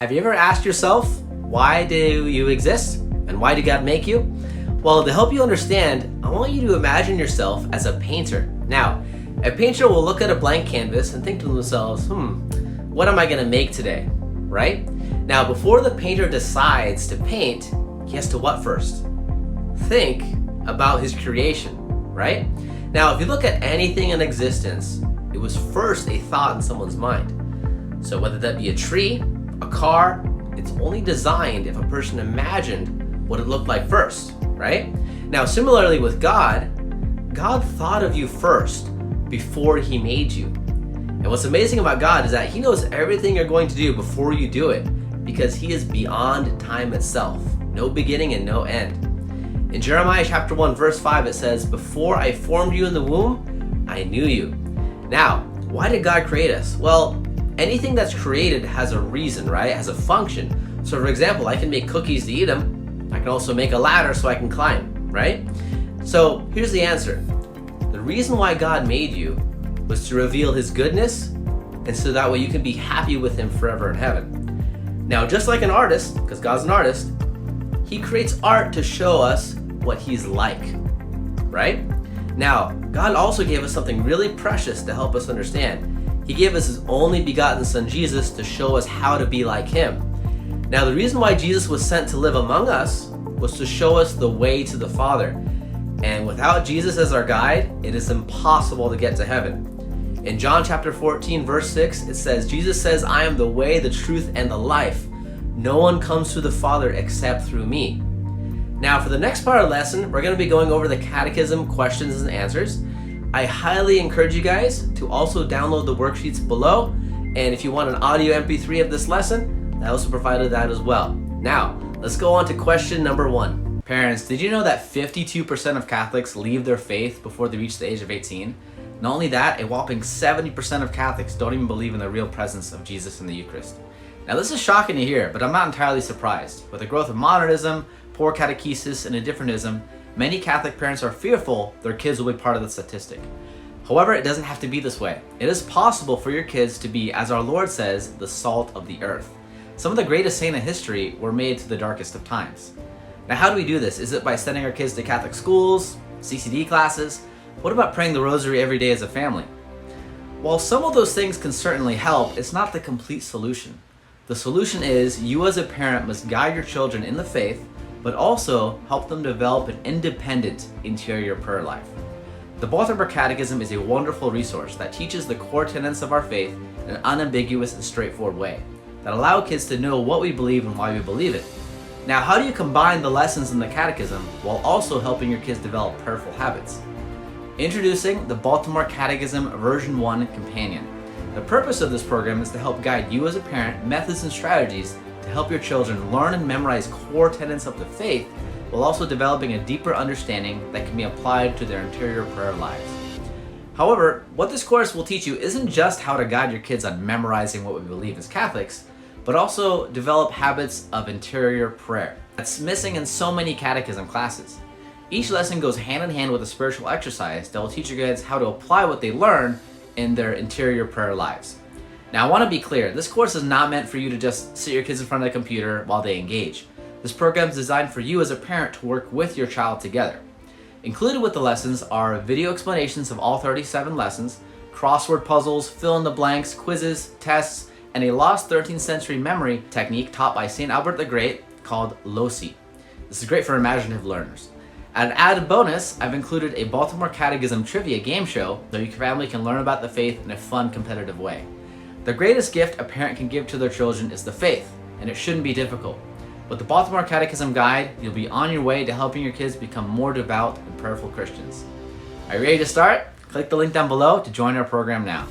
Have you ever asked yourself, why do you exist? And why did God make you? Well, to help you understand, I want you to imagine yourself as a painter. Now, a painter will look at a blank canvas and think to themselves, what am I gonna make today, right? Now, before the painter decides to paint, he has to what first? Think about his creation, right? Now, if you look at anything in existence, it was first a thought in someone's mind. So whether that be a tree, a car, it's only designed if a person imagined what it looked like first, right? Now, similarly with God, God thought of you first before he made you. And what's amazing about God is that he knows everything you're going to do before you do it, because he is beyond time itself, no beginning and no end. In Jeremiah chapter 1, verse 5, it says, "Before I formed you in the womb, I knew you." Now, why did God create us? Well, anything that's created has a reason, right? It has a function. So for example, I can make cookies to eat them. I can also make a ladder so I can climb, right? So here's the answer. The reason why God made you was to reveal his goodness, and so that way you can be happy with him forever in heaven. Now, just like an artist, because God's an artist, he creates art to show us what he's like, right? Now, God also gave us something really precious to help us understand. He gave us his only begotten son, Jesus, to show us how to be like him. Now, the reason why Jesus was sent to live among us was to show us the way to the Father. And without Jesus as our guide, it is impossible to get to heaven. In John chapter 14, verse 6, it says, Jesus says, "I am the way, the truth, and the life. No one comes to the Father except through me." Now, for the next part of the lesson, we're going to be going over the Catechism questions and answers. I highly encourage you guys to also download the worksheets below. And if you want an audio MP3 of this lesson, I also provided that as well. Now, let's go on to question number 1. Parents, did you know that 52% of Catholics leave their faith before they reach the age of 18? Not only that, a whopping 70% of Catholics don't even believe in the real presence of Jesus in the Eucharist. Now, this is shocking to hear, but I'm not entirely surprised. With the growth of modernism, poor catechesis, and indifferentism, many Catholic parents are fearful their kids will be part of the statistic. However, it doesn't have to be this way. It is possible for your kids to be, as our Lord says, the salt of the earth. Some of the greatest saints in history were made to the darkest of times. Now, how do we do this? Is it by sending our kids to Catholic schools, CCD classes? What about praying the rosary every day as a family? While some of those things can certainly help, it's not the complete solution. The solution is you as a parent must guide your children in the faith, but also help them develop an independent interior prayer life. The Baltimore Catechism is a wonderful resource that teaches the core tenets of our faith in an unambiguous and straightforward way that allow kids to know what we believe and why we believe it. Now, how do you combine the lessons in the Catechism while also helping your kids develop prayerful habits? Introducing the Baltimore Catechism Version 1 Companion. The purpose of this program is to help guide you as a parent methods and strategies to help your children learn and memorize core tenets of the faith while also developing a deeper understanding that can be applied to their interior prayer lives. However, what this course will teach you isn't just how to guide your kids on memorizing what we believe as Catholics, but also develop habits of interior prayer. That's missing in so many catechism classes. Each lesson goes hand in hand with a spiritual exercise that will teach your kids how to apply what they learn in their interior prayer lives. Now, I want to be clear, this course is not meant for you to just sit your kids in front of the computer while they engage. This program is designed for you as a parent to work with your child together. Included with the lessons are video explanations of all 37 lessons, crossword puzzles, fill in the blanks, quizzes, tests, and a lost 13th century memory technique taught by St. Albert the Great called LOSI. This is great for imaginative learners. As an added bonus, I've included a Baltimore Catechism trivia game show so your family can learn about the faith in a fun, competitive way. The greatest gift a parent can give to their children is the faith, and it shouldn't be difficult. With the Baltimore Catechism Guide, you'll be on your way to helping your kids become more devout and prayerful Christians. Are you ready to start? Click the link down below to join our program now.